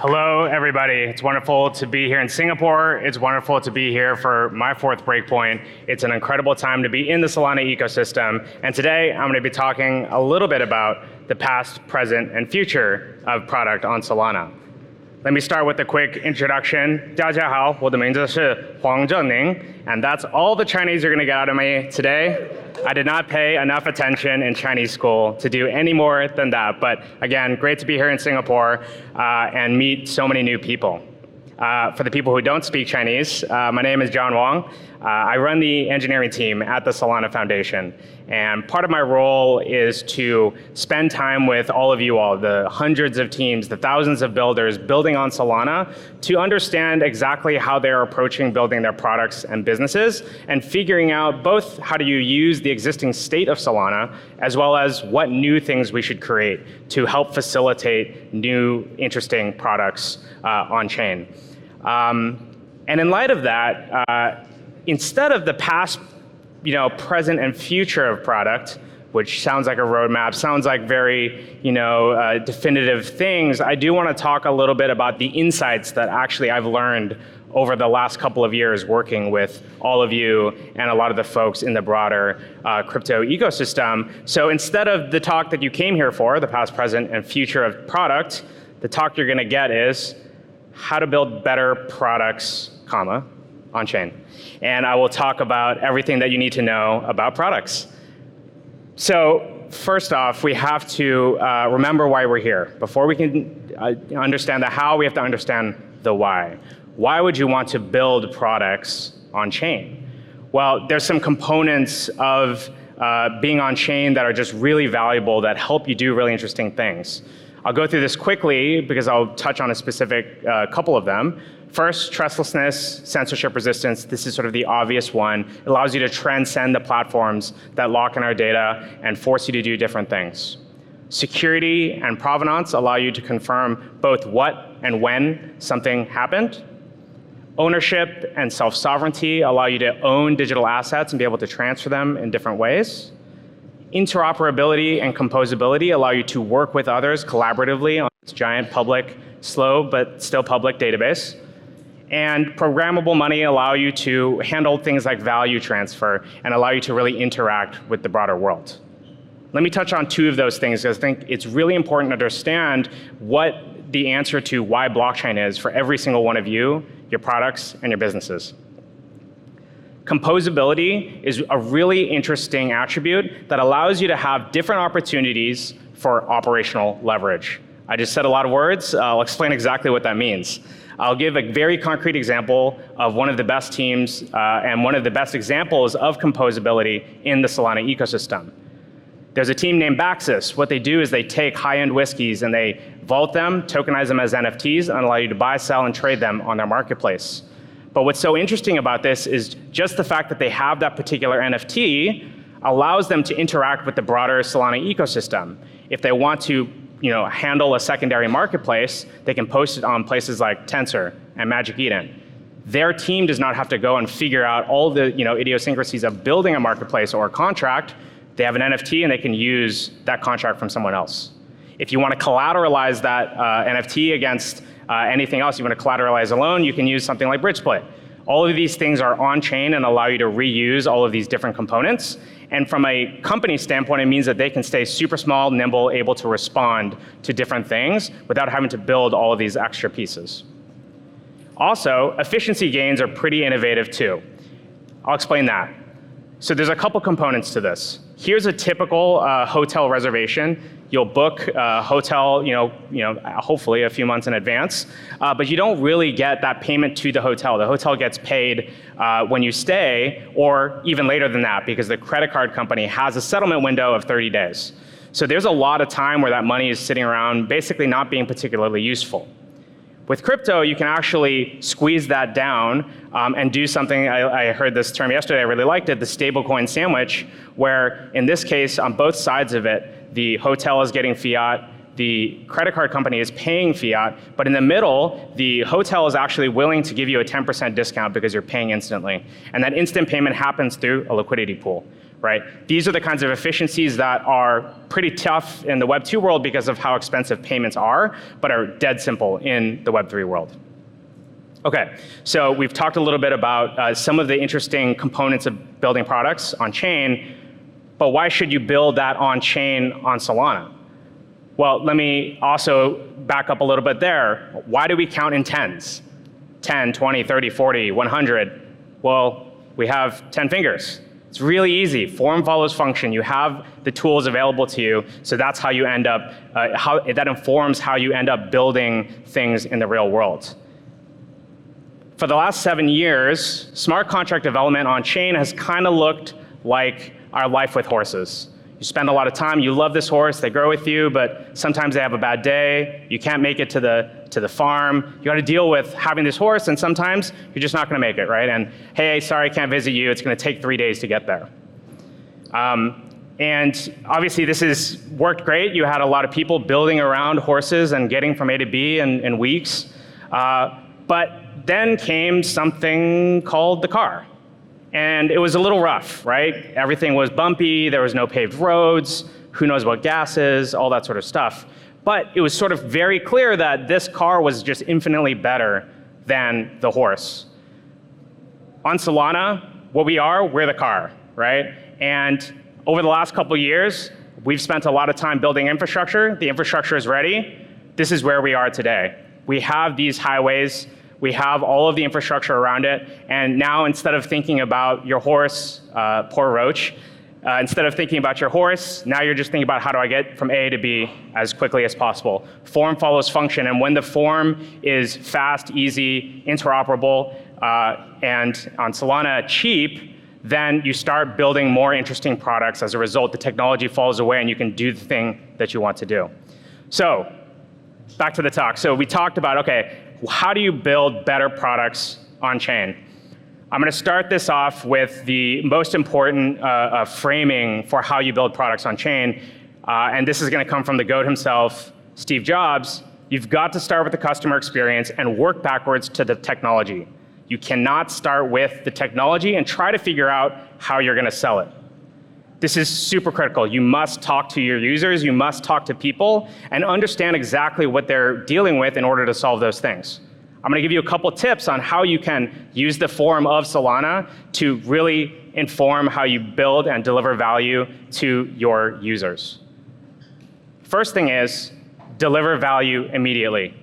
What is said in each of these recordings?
Hello, everybody. It's wonderful to be here in Singapore. It's wonderful to be here for my fourth Breakpoint. It's an incredible time to be in the Solana ecosystem. And today, I'm going to be talking a little bit about the past, present, and future of product on Solana. Let me start with a quick introduction. 大家好，我的名字是黄正宁, and that's all the Chinese you're going to get out of me today. I did not pay enough attention in Chinese school to do any more than that. But again, great to be here in Singapore and meet so many new people. For the people who don't speak Chinese, my name is John Wong. I run the engineering team at the Solana Foundation. And part of my role is to spend time with all of you all, the hundreds of teams, the thousands of builders building on Solana, to understand exactly how they're approaching building their products and businesses, and figuring out both how do you use the existing state of Solana, as well as what new things we should create to help facilitate new, interesting products on-chain. And in light of that, instead of the past, present and future of product, which sounds like a roadmap, sounds like very, definitive things, I do want to talk a little bit about the insights that actually I've learned over the last couple of years working with all of you and a lot of the folks in the broader crypto ecosystem. So instead of the talk that you came here for, the past, present, and future of product, the talk you're going to get is how to build better products, on-chain. And I will talk about everything that you need to know about products. So first off, we have to remember why we're here. Before we can understand the how, we have to understand the why. Why would you want to build products on-chain? Well, there's some components of being on-chain that are just really valuable that help you do really interesting things. I'll go through this quickly because I'll touch on a specific couple of them. First, trustlessness, censorship resistance. This is sort of the obvious one. It allows you to transcend the platforms that lock in our data and force you to do different things. Security and provenance allow you to confirm both what and when something happened. Ownership and self-sovereignty allow you to own digital assets and be able to transfer them in different ways. Interoperability and composability allow you to work with others collaboratively on this giant public, slow but still public database. And programmable money allow you to handle things like value transfer and allow you to really interact with the broader world. Let me touch on two of those things because I think it's really important to understand what the answer to why blockchain is for every single one of you, your products, and your businesses. Composability is a really interesting attribute that allows you to have different opportunities for operational leverage. I just said a lot of words. I'll explain exactly what that means. I'll give a very concrete example of one of the best teams and one of the best examples of composability in the Solana ecosystem. There's a team named Baxis. What they do is they take high-end whiskeys and they vault them, tokenize them as NFTs, and allow you to buy, sell, and trade them on their marketplace. But what's so interesting about this is just the fact that they have that particular NFT allows them to interact with the broader Solana ecosystem. If they want to handle a secondary marketplace, they can post it on places like Tensor and Magic Eden. Their team does not have to go and figure out all the idiosyncrasies of building a marketplace or a contract. They have an NFT and they can use that contract from someone else. If you want to collateralize that NFT against anything else, you want to collateralize a loan, you can use something like Bridgesplit. All of these things are on-chain and allow you to reuse all of these different components. And from a company standpoint, it means that they can stay super small, nimble, able to respond to different things without having to build all of these extra pieces. Also, efficiency gains are pretty innovative too. I'll explain that. So there's a couple components to this. Here's a typical hotel reservation. You'll book a hotel, hopefully a few months in advance, but you don't really get that payment to the hotel. The hotel gets paid when you stay, or even later than that, because the credit card company has a settlement window of 30 days. So there's a lot of time where that money is sitting around, basically not being particularly useful. With crypto, you can actually squeeze that down and do something, I heard this term yesterday, I really liked it, the stablecoin sandwich, where in this case, on both sides of it, the hotel is getting fiat, the credit card company is paying fiat, but in the middle, the hotel is actually willing to give you a 10% discount because you're paying instantly. And that instant payment happens through a liquidity pool. right? These are the kinds of efficiencies that are pretty tough in the Web 2 world because of how expensive payments are, but are dead simple in the Web 3 world. Okay, so we've talked a little bit about some of the interesting components of building products on chain, but why should you build that on chain on Solana? Well, let me also back up a little bit there. Why do we count in tens? 10, 20, 30, 40, 100. Well, we have 10 fingers. It's really easy. Form follows function. You have the tools available to you, so that's how you end up, that informs how you end up building things in the real world. For the last 7 years, smart contract development on chain has kind of looked like our life with horses. You spend a lot of time, you love this horse, they grow with you, but sometimes they have a bad day, you can't make it to the farm, you gotta deal with having this horse, and sometimes you're just not gonna make it, right? And hey, sorry, I can't visit you, it's gonna take 3 days to get there. And obviously this has worked great. You had a lot of people building around horses and getting from A to B in weeks. But then came something called the car. And it was a little rough, right? Everything was bumpy, there was no paved roads, who knows what gases, all that sort of stuff. But it was sort of very clear that this car was just infinitely better than the horse. On Solana, we're the car, right? And over the last couple of years, we've spent a lot of time building infrastructure. The infrastructure is ready. This is where we are today. We have these highways, we have all of the infrastructure around it, and now instead of thinking about your horse, poor Roach, instead of thinking about your horse, now you're just thinking about how do I get from A to B as quickly as possible. Form follows function, and when the form is fast, easy, interoperable, and on Solana cheap, then you start building more interesting products. As a result, the technology falls away and you can do the thing that you want to do. So, back to the talk. So we talked about, okay, how do you build better products on chain? I'm going to start this off with the most important framing for how you build products on chain. And this is going to come from the GOAT himself, Steve Jobs. You've got to start with the customer experience and work backwards to the technology. You cannot start with the technology and try to figure out how you're going to sell it. This is super critical. You must talk to your users, you must talk to people, and understand exactly what they're dealing with in order to solve those things. I'm gonna give you a couple tips on how you can use the forum of Solana to really inform how you build and deliver value to your users. First thing is, deliver value immediately.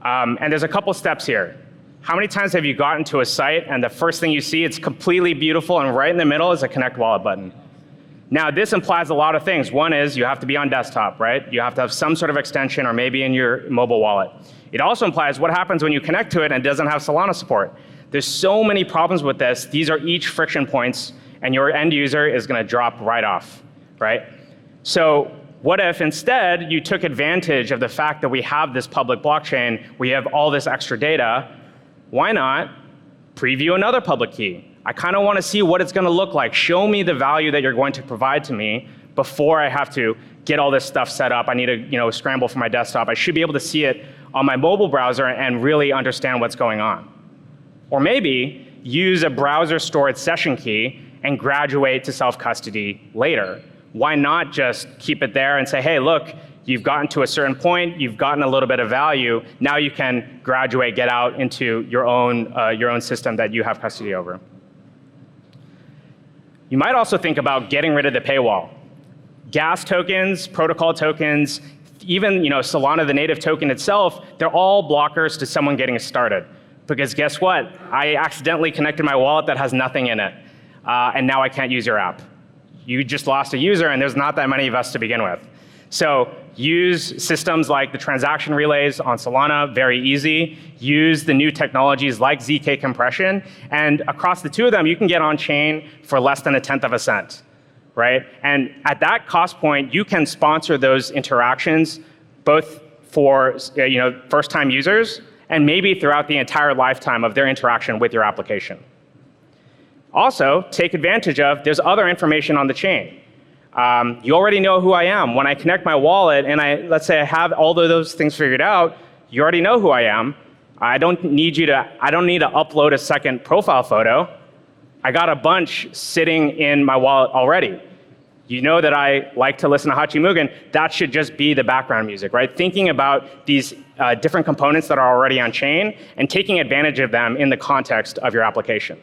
And there's a couple steps here. How many times have you gotten to a site and the first thing you see, it's completely beautiful, and right in the middle is a connect wallet button? Now, this implies a lot of things. One is you have to be on desktop, right? You have to have some sort of extension or maybe in your mobile wallet. It also implies what happens when you connect to it and it doesn't have Solana support. There's so many problems with this. These are each friction points, and your end user is going to drop right off, right? So what if instead you took advantage of the fact that we have this public blockchain, we have all this extra data, why not preview another public key? I kind of want to see what it's going to look like. Show me the value that you're going to provide to me before I have to get all this stuff set up. I need to scramble for my desktop. I should be able to see it on my mobile browser and really understand what's going on. Or maybe use a browser-stored session key and graduate to self-custody later. Why not just keep it there and say, hey, look, you've gotten to a certain point, you've gotten a little bit of value, now you can graduate, get out into your own system that you have custody over. You might also think about getting rid of the paywall. Gas tokens, protocol tokens, even Solana, the native token itself, they're all blockers to someone getting started. Because guess what? I accidentally connected my wallet that has nothing in it, and now I can't use your app. You just lost a user, and there's not that many of us to begin with. So use systems like the transaction relays on Solana, very easy. Use the new technologies like ZK compression, and across the two of them, you can get on chain for less than 1/10 of a cent, right? And at that cost point, you can sponsor those interactions both for first-time users and maybe throughout the entire lifetime of their interaction with your application. Also, take advantage of, there's other information on the chain. You already know who I am. When I connect my wallet and let's say I have all of those things figured out, you already know who I am. I don't need to upload a second profile photo. I got a bunch sitting in my wallet already. You know that I like to listen to Hachi Mugen. That should just be the background music, right? Thinking about these different components that are already on chain and taking advantage of them in the context of your application.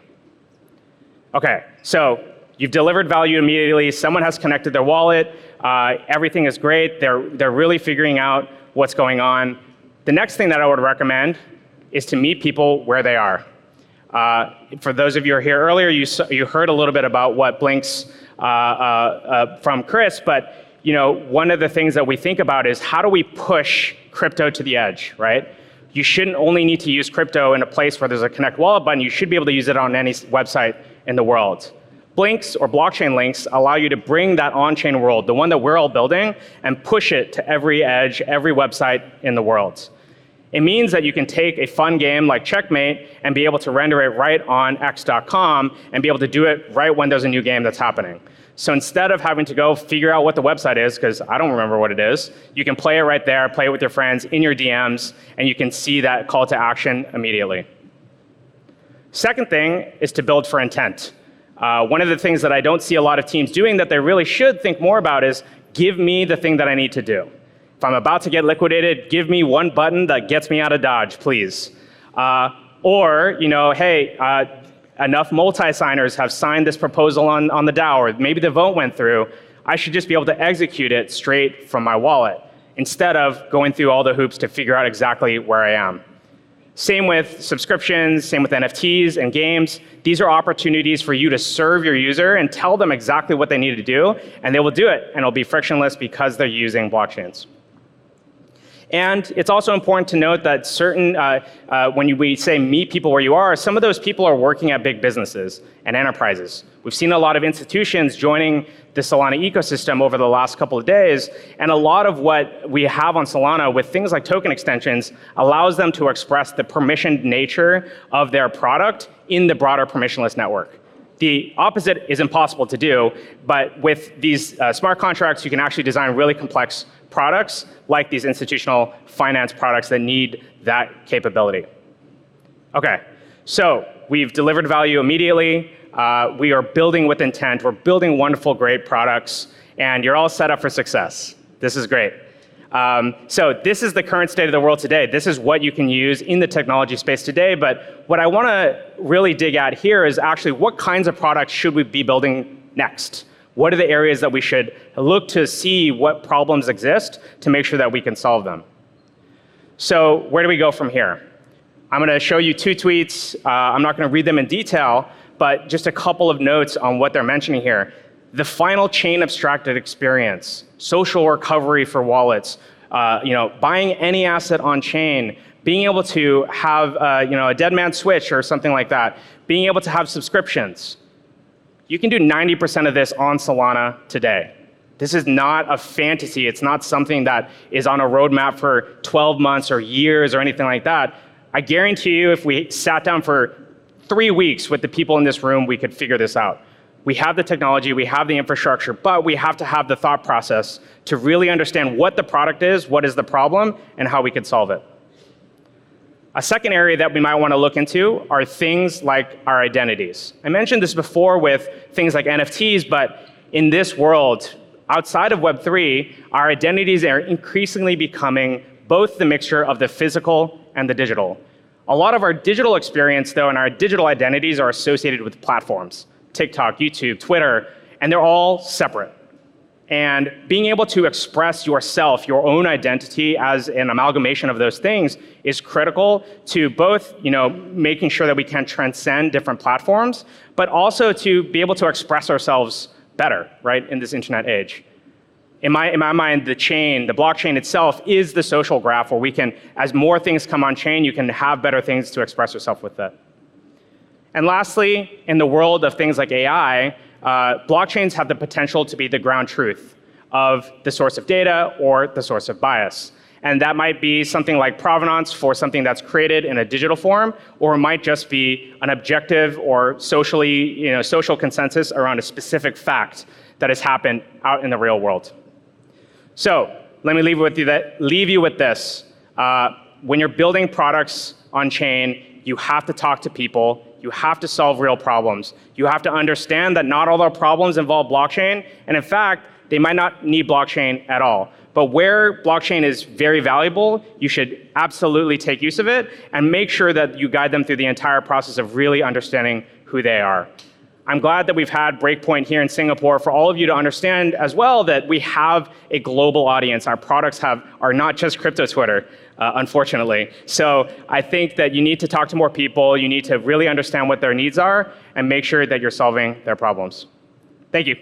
Okay, so you've delivered value immediately. Someone has connected their wallet. Everything is great. They're really figuring out what's going on. The next thing that I would recommend is to meet people where they are. For those of you who were here earlier, you heard a little bit about what Blink's from Chris, but one of the things that we think about is how do we push crypto to the edge, right? You shouldn't only need to use crypto in a place where there's a connect wallet button. You should be able to use it on any website in the world. Blinks or blockchain links allow you to bring that on-chain world, the one that we're all building, and push it to every edge, every website in the world. It means that you can take a fun game like Checkmate and be able to render it right on x.com and be able to do it right when there's a new game that's happening. So instead of having to go figure out what the website is, because I don't remember what it is, you can play it right there, play it with your friends in your DMs, and you can see that call to action immediately. Second thing is to build for intent. One of the things that I don't see a lot of teams doing that they really should think more about is give me the thing that I need to do. If I'm about to get liquidated, give me one button that gets me out of Dodge, please. Or, hey, enough multi-signers have signed this proposal on the DAO, or maybe the vote went through. I should just be able to execute it straight from my wallet instead of going through all the hoops to figure out exactly where I am. Same with subscriptions, same with NFTs and games. These are opportunities for you to serve your user and tell them exactly what they need to do, and they will do it, and it'll be frictionless because they're using blockchains. And it's also important to note that when we say meet people where you are, some of those people are working at big businesses and enterprises. We've seen a lot of institutions joining the Solana ecosystem over the last couple of days, and a lot of what we have on Solana with things like token extensions allows them to express the permissioned nature of their product in the broader permissionless network. The opposite is impossible to do, but with these smart contracts, you can actually design really complex products like these institutional finance products that need that capability. Okay, so we've delivered value immediately. We are building with intent. We're building wonderful, great products, and you're all set up for success. This is great. So this is the current state of the world today. This is what you can use in the technology space today, but what I want to really dig at here is actually what kinds of products should we be building next? What are the areas that we should look to see what problems exist to make sure that we can solve them? So where do we go from here? I'm going to show you two tweets. I'm not going to read them in detail, but just a couple of notes on what they're mentioning here. The final chain abstracted experience, social recovery for wallets, buying any asset on chain, being able to have a dead man switch or something like that, being able to have subscriptions. You can do 90% of this on Solana today. This is not a fantasy. It's not something that is on a roadmap for 12 months or years or anything like that. I guarantee you if we sat down for 3 weeks with the people in this room, we could figure this out. We have the technology, we have the infrastructure, but we have to have the thought process to really understand what the product is, what is the problem, and how we could solve it. A second area that we might want to look into are things like our identities. I mentioned this before with things like NFTs, but in this world, outside of Web3, our identities are increasingly becoming both the mixture of the physical and the digital. A lot of our digital experience, though, and our digital identities are associated with platforms, TikTok, YouTube, Twitter, and they're all separate. And being able to express yourself, your own identity as an amalgamation of those things is critical to both, making sure that we can transcend different platforms, but also to be able to express ourselves better, right, in this internet age. In my mind, the blockchain itself is the social graph where we can, as more things come on chain, you can have better things to express yourself with that. And lastly, in the world of things like AI, blockchains have the potential to be the ground truth of the source of data or the source of bias. And that might be something like provenance for something that's created in a digital form, or it might just be an objective or social consensus around a specific fact that has happened out in the real world. So let me leave you with this. When you're building products on chain, you have to talk to people. You have to solve real problems. You have to understand that not all our problems involve blockchain, and in fact, they might not need blockchain at all. But where blockchain is very valuable, you should absolutely take use of it and make sure that you guide them through the entire process of really understanding who they are. I'm glad that we've had Breakpoint here in Singapore for all of you to understand as well that we have a global audience. Our products are not just crypto Twitter, unfortunately. So I think that you need to talk to more people. You need to really understand what their needs are and make sure that you're solving their problems. Thank you.